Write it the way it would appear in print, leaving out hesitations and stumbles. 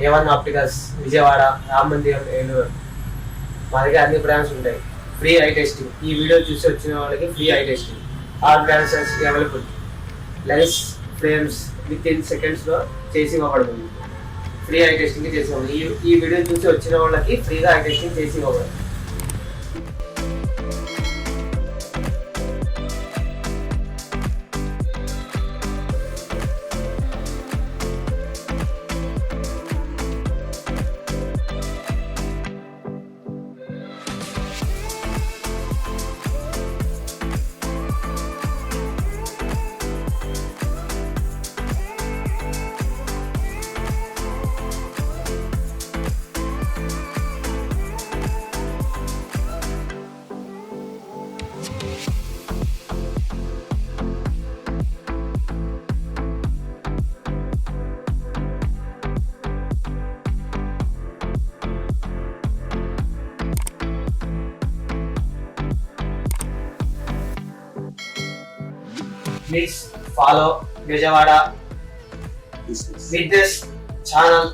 A1 opticals Vijayawada, Rama మందిరం ఏలూరు. మా దగ్గర అన్ని బ్రాండ్స్ ఉంటాయి. ఫ్రీ ఐ టెస్టింగ్, ఈ వీడియో చూసి వచ్చిన వాళ్ళకి free I testing. All brands available. Lens frames with in సెకండ్స్లో చేసి ఇవ్వబడుతుంది. ఫ్రీ ఐ టెస్టింగ్ చేసి ఇవ్వబడుతుంది. ఈ వీడియో చూసి వచ్చిన వాళ్ళకి ఫ్రీగా ఐ టెస్టింగ్ చేసి ఇవ్వబడుతుంది. Please follow Vijayawada with this channel.